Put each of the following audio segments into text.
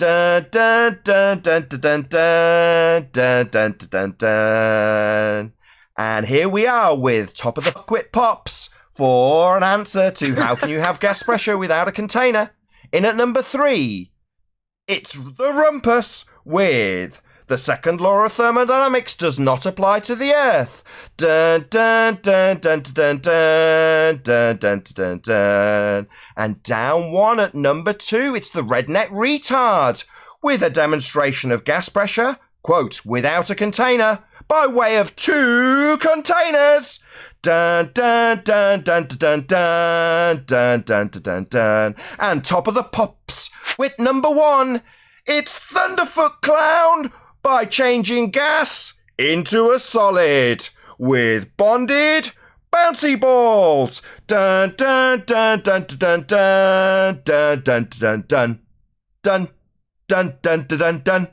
Dun, dun, dun, dun, dun, dun, dun, dun, dun, dun. And here we are with Top of the Fuckwit Pops for an answer to how can you have gas pressure without a container. In at number 3, it's the rumpus with the second law of thermodynamics does not apply to the Earth. Dun dun dun dun dun dun dun dun dun dun. And down 1 at number 2, it's the redneck retard with a demonstration of gas pressure, quote, without a container, by way of 2 containers. Dun dun dun dun dun dun dun dun dun dun. And top of the pops with number 1, it's Thunderfoot Clown by changing gas into a solid with bonded bouncy balls. Dun dun dun dun dun dun dun dun dun dun dun dun dun dun dun.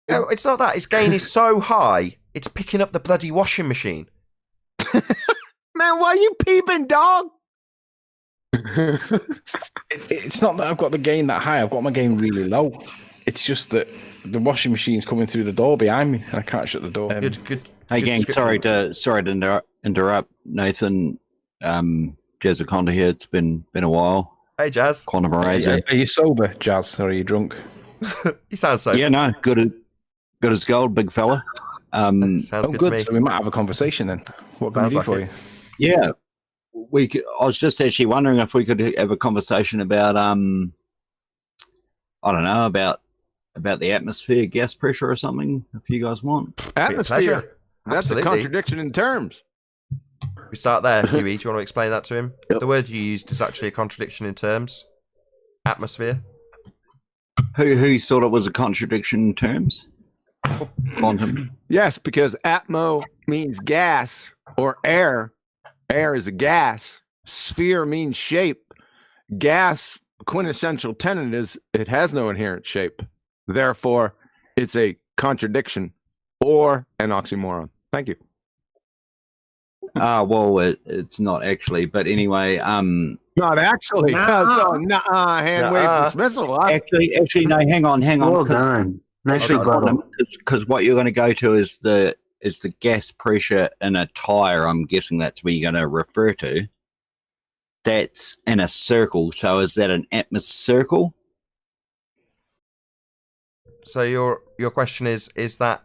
No, it's not that. Its gain is so high, it's picking up the bloody washing machine. Man, why you peeping, dog? It's not that I've got the gain that high. I've got my gain really low. It's just that the washing machine's coming through the door behind me, and I can't shut the door. Good. Hey, good gang, sorry to interrupt, Nathan. Jazz Aconda here. It's been a while. Hey, Jazz. Quantum Eraser. Are you sober, Jazz, or are you drunk? You sound so. Yeah, no, good as gold, big fella. Sounds good to me. So we might have a conversation then. What can we do for you? Yeah, I was just actually wondering if we could have a conversation about I don't know, about the atmosphere, gas pressure, or something. If you guys want, Atmosphere. That's Absolutely. a contradiction in terms. We start there, Huey. Do you want to explain that to him? Yep. The word you used is actually a contradiction in terms. Atmosphere. who thought it was a contradiction in terms? Quantum. Yes, because atmo means gas or air. Air is a gas. Sphere means shape. Gas, quintessential tenet is it has no inherent shape. Therefore, it's a contradiction or an oxymoron. Thank you. Well, it's not actually, but anyway, Not actually. Hand wave dismissal. Huh? actually, no. Hang on. Well done. Nicely done. Because what you're going to go to is the gas pressure in a tire. I'm guessing that's where you're going to refer to. That's in a circle. So is that an atmos circle? So your question is that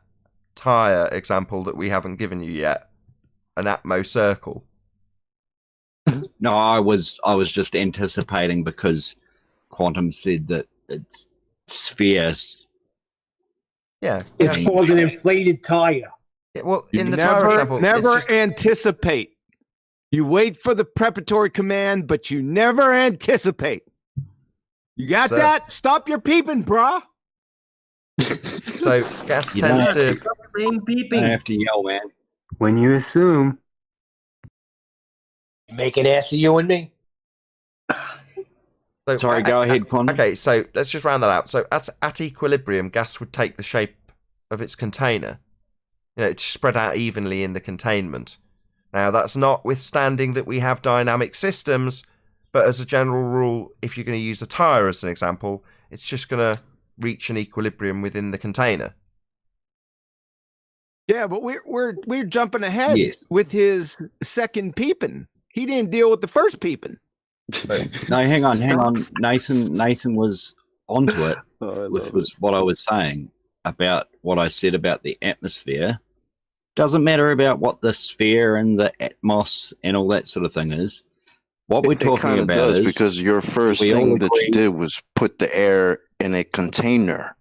tyre example that we haven't given you yet an atmo circle? No, I was just anticipating because Quantum said that it's spheres. Yeah. It's called an inflated tire. Yeah, well, You in the tyre example, never it's just, anticipate. You wait for the preparatory command, but you never anticipate. You got So- that? Stop your peeping, brah. so gas You tends don't- to. Saying I beeping. have to yell, man. When you assume. Make an ass of you and me. So, Sorry, go ahead, Quantum. Okay, so let's just round that out. So at equilibrium, gas would take the shape of its container. You know, it's spread out evenly in the containment. Now, that's notwithstanding that we have dynamic systems, but as a general rule, if you're going to use a tyre as an example, it's just going to reach an equilibrium within the container. Yeah, but we're jumping ahead Yes. with his second peeping. He didn't deal with the first peeping. No, hang on. Nathan was onto it. Was what I was saying about what I said about the atmosphere. Doesn't matter about what the sphere and the atmos and all that sort of thing is. What we're talking kinda about does, is because your first we all thing that you agree- did was put the air in a container.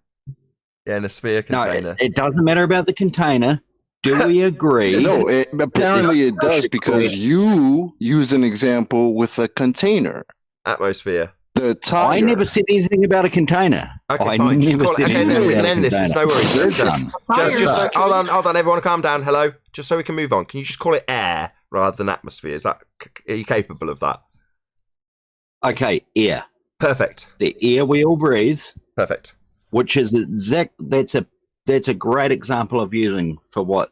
Yeah, in a sphere no, container. it doesn't matter about the container. Do we agree? No, apparently it does because you use an example with a container. Atmosphere. The tire. I never said anything about a container. Okay, I fine. Just never call it, said okay, anything no, we can about a end this. It's container. no worries. You're Just done. so, hold on, everyone, calm down. Hello. Just so we can move on. Can you just call it air rather than atmosphere. Are you capable of that? Okay, air. Perfect. The air we all breathe, Perfect. which is that's a great example of using for what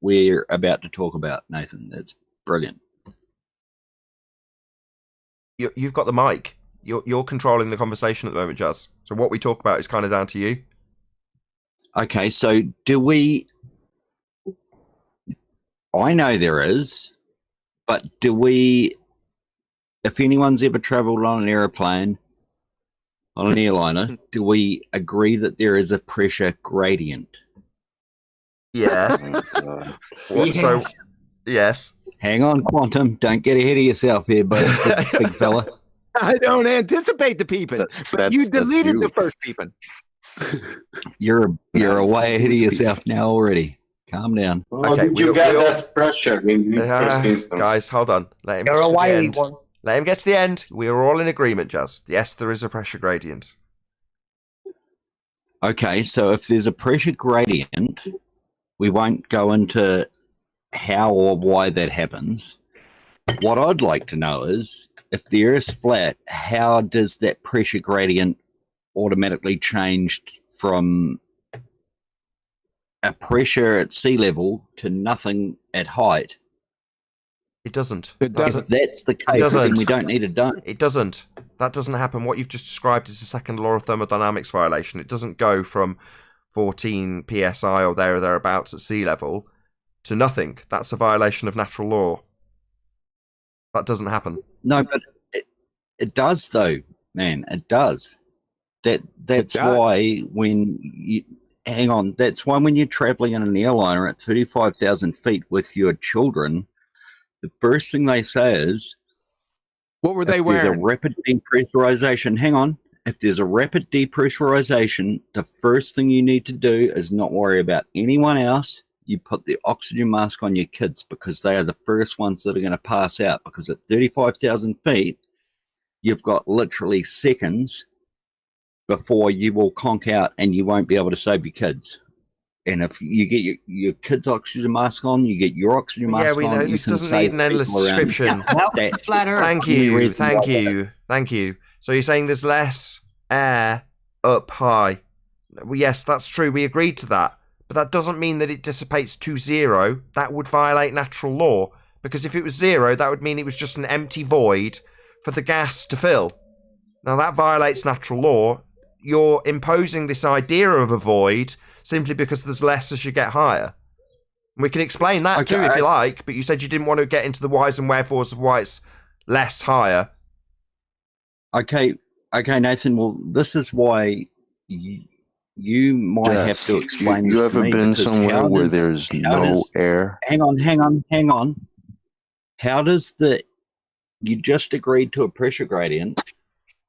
we're about to talk about, Nathan. That's brilliant. You've got the mic. You're controlling the conversation at the moment, Jazz. So what we talk about is kind of down to you. Okay, so do we... I know there is, but do we... If anyone's ever traveled on an airplane, on an airliner, do we agree that there is a pressure gradient? Yeah. So, yes. Hang on, Quantum. Don't get ahead of yourself here, but big fella. I don't anticipate the peeping. But you deleted the first peeping. You're way ahead of yourself now already. Calm down. Well, Okay, did you get that pressure in the first instance? Guys, hold on. Let him You're get a to the wily end. one. Let him get to the end. We are all in agreement, Jazz. Yes, there is a pressure gradient. Okay, so if there's a pressure gradient, we won't go into how or why that happens. What I'd like to know is, if the Earth's flat, how does that pressure gradient automatically change from a pressure at sea level to nothing at height? It doesn't. It doesn't. If that's the case, then we don't need a dome. It doesn't. That doesn't happen. What you've just described is a second law of thermodynamics violation. It doesn't go from 14 psi or thereabouts at sea level to nothing. That's a violation of natural law. That doesn't happen. No, but it does, though, man. It does. That's why when you hang on. That's why when you're traveling in an airliner at 35,000 feet with your children, the first thing they say is, what were they There's a wearing? rapid depressurization. Hang on. If there's a rapid depressurization, the first thing you need to do is not worry about anyone else. You put the oxygen mask on your kids because they are the first ones that are going to pass out, because at 35,000 feet, you've got literally seconds before you will conk out and you won't be able to save your kids. And if you get your kids' oxygen mask on, you get your oxygen mask on. Yeah, we know this doesn't need an endless description. Thank you. So you're saying there's less air up high. Well, yes, that's true. We agreed to that. But that doesn't mean that it dissipates to zero. That would violate natural law. Because if it was zero, that would mean it was just an empty void for the gas to fill. Now that violates natural law. You're imposing this idea of a void simply because there's less as you get higher. We can explain that too if you like, but you said you didn't want to get into the whys and wherefores of why it's less higher. Okay, Nathan. Well, this is why you might have to explain this You to me. ever been somewhere where there's no air? Hang on. How does you just agreed to a pressure gradient?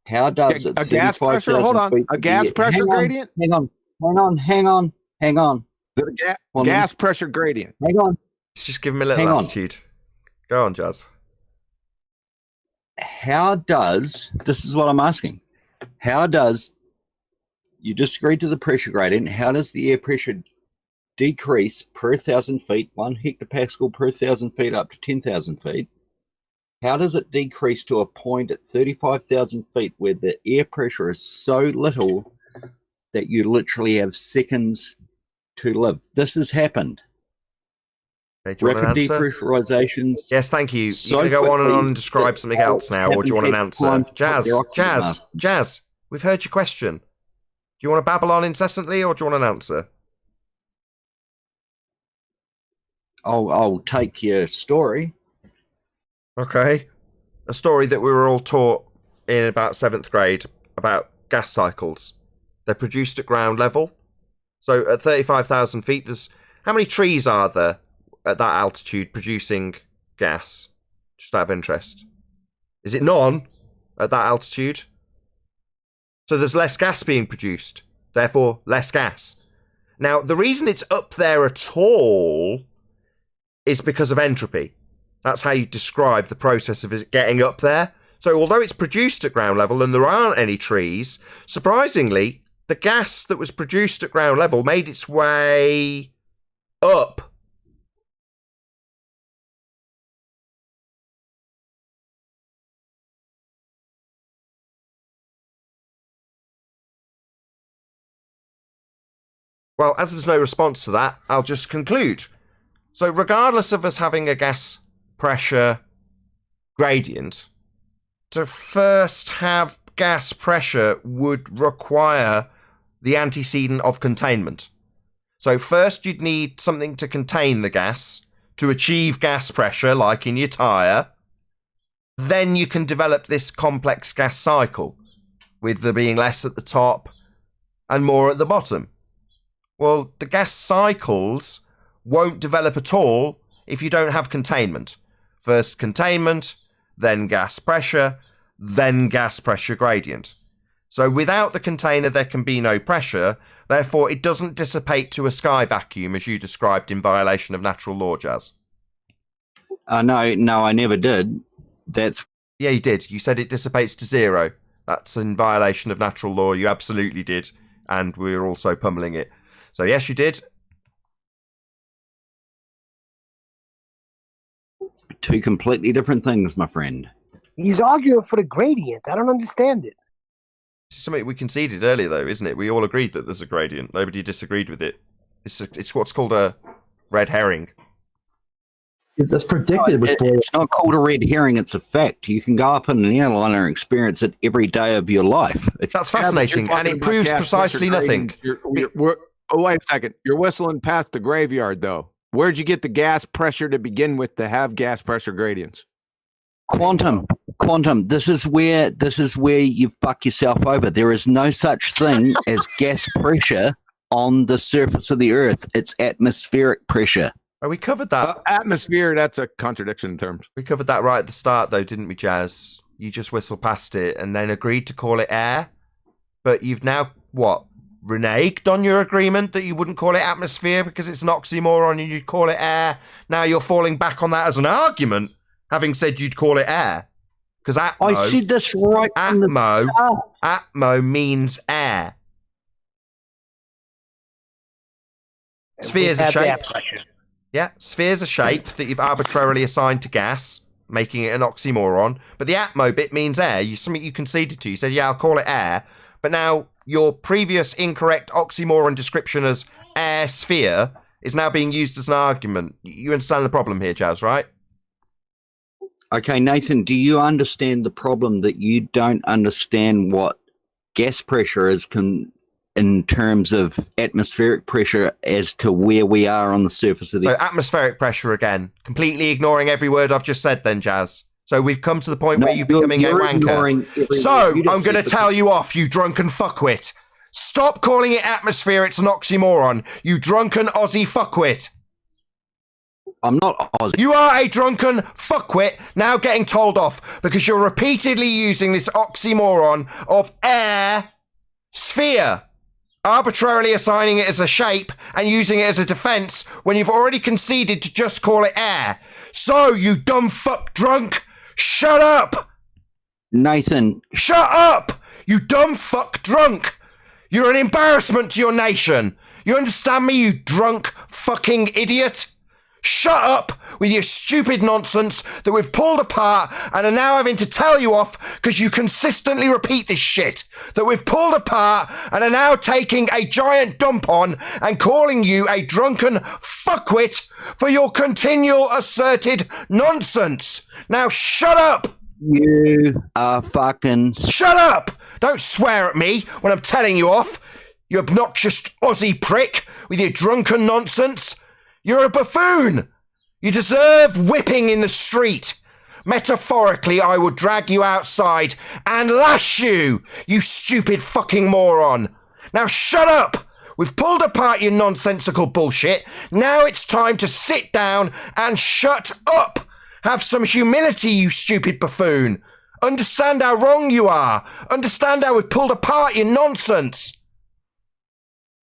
How does it? A gas pressure? Hold on. A gas pressure gradient? Hang on. The gas pressure gradient. Hang on. Let's just give him a little altitude. Go on, Jazz. How does, this is what I'm asking, how does, you just agreed to the pressure gradient, how does the air pressure decrease per 1,000 feet, 1 hectopascal per 1,000 feet up to 10,000 feet? How does it decrease to a point at 35,000 feet where the air pressure is so little that you literally have seconds to live? This has happened. Okay, Rapid depressurizations. Yes, thank you. You're going to go on and describe something else now, or do you want an answer? Jazz, we've heard your question. Do you want to babble on incessantly, or do you want an answer? I'll take your story. Okay. A story that we were all taught in about 7th grade about gas cycles. They're produced at ground level. So at 35,000 feet, there's... How many trees are there at that altitude producing gas? Just out of interest. Is it none at that altitude? So there's less gas being produced. Therefore, less gas. Now, the reason it's up there at all is because of entropy. That's how you describe the process of it getting up there. So although it's produced at ground level and there aren't any trees, surprisingly, the gas that was produced at ground level made its way up. Well, as there's no response to that, I'll just conclude. So regardless of us having a gas pressure gradient, to first have gas pressure would require the antecedent of containment. So first you'd need something to contain the gas to achieve gas pressure, like in your tyre. Then you can develop this complex gas cycle, with there being less at the top and more at the bottom. Well, the gas cycles won't develop at all if you don't have containment. First containment, then gas pressure gradient. So without the container, there can be no pressure. Therefore, it doesn't dissipate to a sky vacuum, as you described in violation of natural law, Jazz. No, I never did. Yeah, you did. You said it dissipates to zero. That's in violation of natural law. You absolutely did. And we're also pummeling it. So yes, you did. Two completely different things, my friend. He's arguing for the gradient. I don't understand it. It's something we conceded earlier, though, isn't it? We all agreed that there's a gradient. Nobody disagreed with it. It's what's called a red herring. That's predicted. It's not called a red herring. It's a fact. You can go up in an airliner and experience it every day of your life. That's fascinating, and it proves precisely nothing. Wait a second. You're whistling past the graveyard, though. Where'd you get the gas pressure to begin with to have gas pressure gradients? Quantum. This is where you fuck yourself over. There is no such thing as gas pressure on the surface of the Earth. It's atmospheric pressure. Oh, we covered that. Atmosphere, that's a contradiction in terms. We covered that right at the start, though, didn't we, Jazz? You just whistled past it and then agreed to call it air. But you've now, reneged on your agreement that you wouldn't call it atmosphere because it's an oxymoron and you'd call it air. Now you're falling back on that as an argument, having said you'd call it air. Because I said this right from the start. Atmo means air. Sphere's a shape. Yeah, sphere's a shape that you've arbitrarily assigned to gas, making it an oxymoron. But the atmo bit means air. Something you conceded to. You said, yeah, I'll call it air. But now your previous incorrect oxymoron description as air sphere is now being used as an argument. You understand the problem here, Jazz, right? Okay, Nathan, do you understand the problem that you don't understand what gas pressure is in terms of atmospheric pressure as to where we are on the surface of the Earth? So atmospheric pressure again, completely ignoring every word I've just said then, Jazz. So we've come to the point where you're becoming a wanker. So I'm going to tell you off, you drunken fuckwit. Stop calling it atmosphere, it's an oxymoron. You drunken Aussie fuckwit. I'm not Aussie. You are a drunken fuckwit now getting told off because you're repeatedly using this oxymoron of air sphere, arbitrarily assigning it as a shape and using it as a defense when you've already conceded to just call it air. So, you dumb fuck drunk, shut up! Nathan. Shut up! You dumb fuck drunk! You're an embarrassment to your nation. You understand me, you drunk fucking idiot? Shut up with your stupid nonsense that we've pulled apart and are now having to tell you off because you consistently repeat this shit that we've pulled apart and are now taking a giant dump on and calling you a drunken fuckwit for your continual asserted nonsense. Now shut up! You are fucking... Shut up! Don't swear at me when I'm telling you off, you obnoxious Aussie prick with your drunken nonsense. You're a buffoon! You deserve whipping in the street. Metaphorically, I would drag you outside and lash you, you stupid fucking moron. Now shut up! We've pulled apart your nonsensical bullshit. Now it's time to sit down and shut up. Have some humility, you stupid buffoon. Understand how wrong you are. Understand how we've pulled apart your nonsense.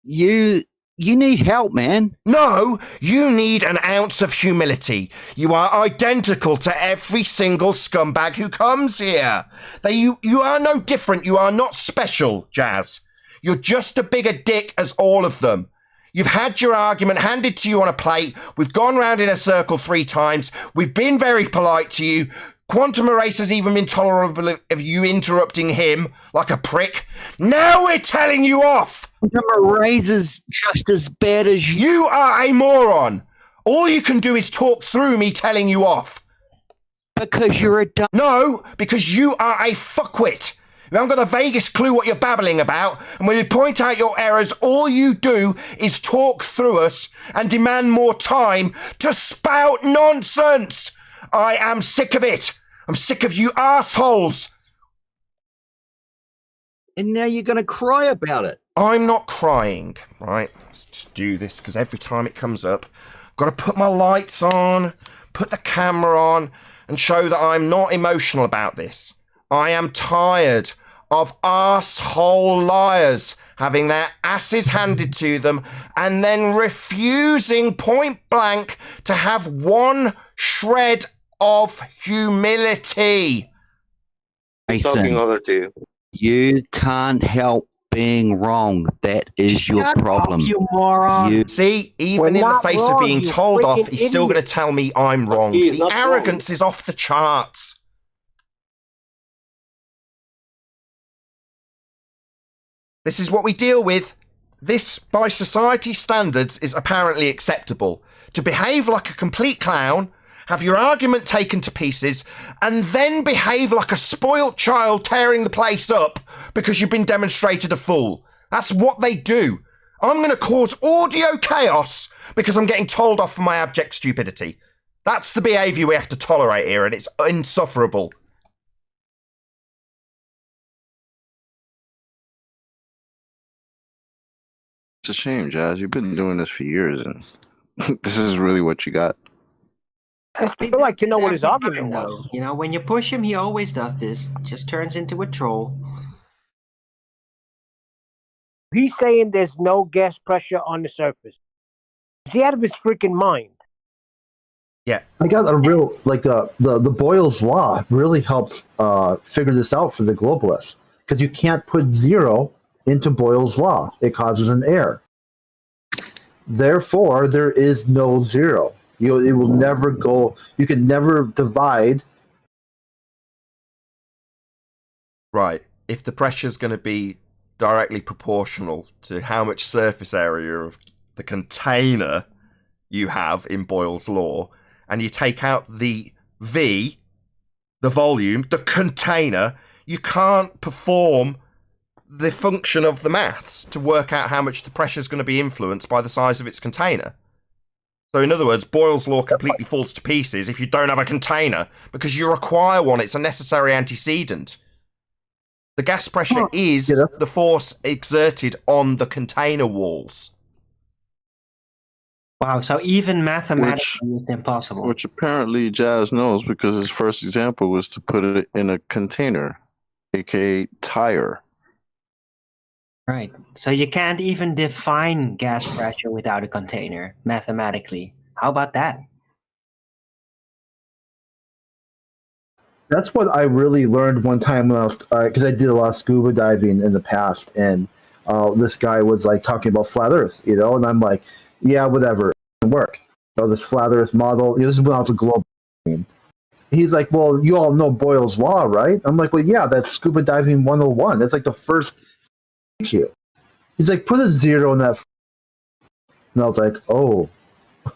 You need help, man. No, you need an ounce of humility. You are identical to every single scumbag who comes here. You are no different. You are not special, Jazz. You're just a bigger dick as all of them. You've had your argument handed to you on a plate. We've gone round in a circle 3 times. We've been very polite to you. Quantum Eraser's even been tolerable of you interrupting him like a prick. Now we're telling you off! Quantum Eraser's just as bad as you. You are a moron! All you can do is talk through me telling you off. Because you're a dumb. No, because you are a fuckwit. You haven't got the vaguest clue what you're babbling about, and when we point out your errors, all you do is talk through us and demand more time to spout nonsense. I am sick of it. I'm sick of you assholes. And now you're going to cry about it. I'm not crying, right? Let's just do this, because every time it comes up, I've got to put my lights on, put the camera on, and show that I'm not emotional about this. I am tired of arsehole liars having their asses handed to them and then refusing point blank to have one shred of humility. Talking over to you. You can't help being wrong. That is your problem. You moron. See, even in the face of being told off, he's still going to tell me I'm wrong. The arrogance is off the charts. This is what we deal with. This, by society standards, is apparently acceptable. To behave like a complete clown, have your argument taken to pieces, and then behave like a spoilt child tearing the place up because you've been demonstrated a fool. That's what they do. I'm going to cause audio chaos because I'm getting told off for my abject stupidity. That's the behaviour we have to tolerate here, and it's insufferable. It's a shame, Jazz. You've been doing this for years, and this is really what you got. I still like to know what his argument was. You know, when you push him, he always does this. Just turns into a troll. He's saying there's no gas pressure on the surface. Is he out of his freaking mind? Yeah. I got a real, like, the Boyle's Law really helps figure this out for the globalists. Because you can't put zero into Boyle's Law. It causes an error. Therefore, there is no zero. It will never go. You can never divide. Right. If the pressure's going to be directly proportional to how much surface area of the container you have in Boyle's Law, and you take out the V, the volume, the container, you can't perform the function of the maths to work out how much the pressure is going to be influenced by the size of its container. So in other words, Boyle's Law completely falls to pieces if you don't have a container, because you require one. It's a necessary antecedent. The gas pressure is the force exerted on the container walls. Wow, so even mathematically it's impossible. Which apparently Jazz knows, because his first example was to put it in a container, aka tire. Right. So you can't even define gas pressure without a container, mathematically. How about that? That's what I really learned one time when I was, because I did a lot of scuba diving in the past, and this guy was like talking about flat Earth, and I'm like, yeah, whatever, it doesn't work. This flat Earth model, this is when I was a global. He's like, well, you all know Boyle's Law, right? I'm like, well, yeah, that's scuba diving 101. That's like the first issue. He's like, put a zero in that. And I was like, oh,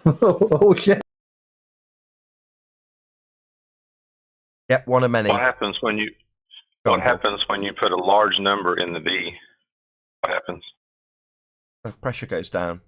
oh shit. Yep, one of many. What happens when you put a large number in the V? What happens? The pressure goes down.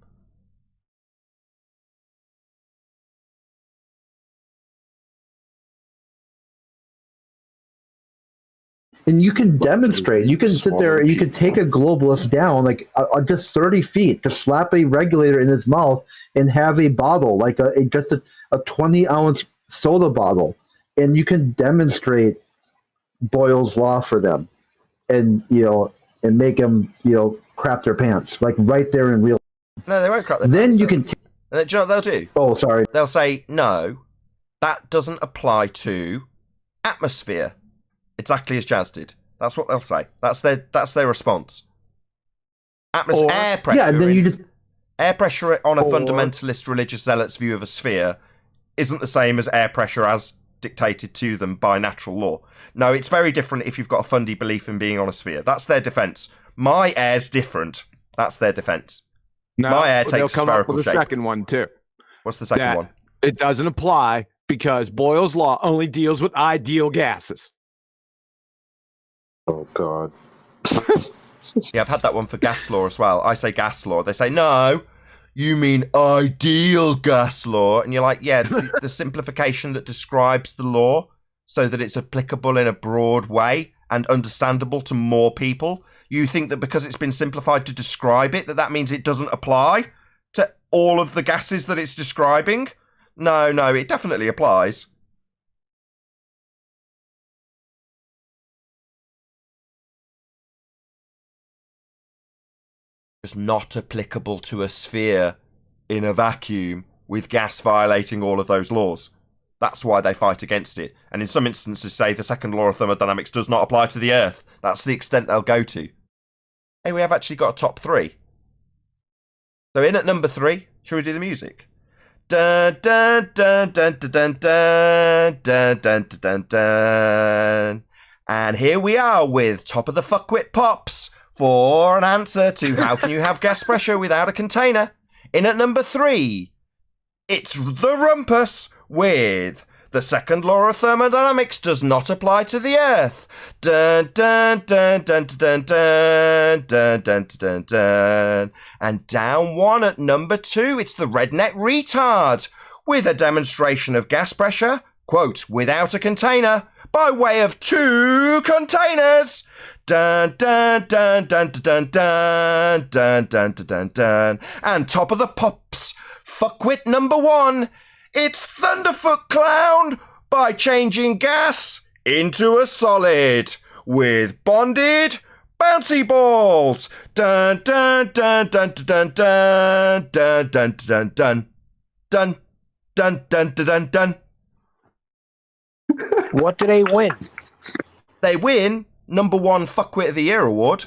And you can demonstrate. You can sit there. You can take a globalist down, like just 30 feet, just slap a regulator in his mouth, and have a bottle, like just a 20-ounce soda bottle, and you can demonstrate Boyle's Law for them, and and make them crap their pants, like right there in real. No, they won't crap their then pants. You can. Do you know what they'll do? Oh, sorry. They'll say no. That doesn't apply to atmosphere. Exactly as Jazz did. That's what they'll say. That's their response. Air pressure. Yeah, and then you just air pressure on a fundamentalist religious zealot's view of a sphere isn't the same as air pressure as dictated to them by natural law. No, it's very different if you've got a fundy belief in being on a sphere. That's their defense. My air's different. That's their defense. No, my air they'll takes come up spherical with a shape. second one too. What's the second one? It doesn't apply because Boyle's law only deals with ideal gases. Oh God. Yeah, I've had that one for gas law as well. I say gas law. They say, no, you mean ideal gas law. And you're like, yeah, the simplification that describes the law so that it's applicable in a broad way and understandable to more people. You think that because it's been simplified to describe it, that means it doesn't apply to all of the gases that it's describing? No, it definitely applies. It's not applicable to a sphere in a vacuum with gas violating all of those laws. That's why they fight against it. And in some instances say the second law of thermodynamics does not apply to the Earth. That's the extent they'll go to. Hey, we have actually got a top 3. So in at number 3, shall we do the music? Dun dun dun dun dun dun dun dun dun dun. And here we are with top of the fuckwit pops for an answer to how can you have gas pressure without a container. In at number 3, it's the rumpus with the second law of thermodynamics does not apply to the Earth. Dun dun dun dun dun dun dun dun dun dun. And down 1 at number 2, it's the redneck retard with a demonstration of gas pressure, quote, without a container, by way of 2 containers. Dun dun dun dun dun dun dun dun dun dun. And top of the pops, fuckwit number 1. It's Thunderfoot Clown by changing gas into a solid with bonded bouncy balls. Dun dun dun dun dun dun dun dun dun dun dun dun dun dun dun. What do they win? They win number 1 Fuckwit of the Year award.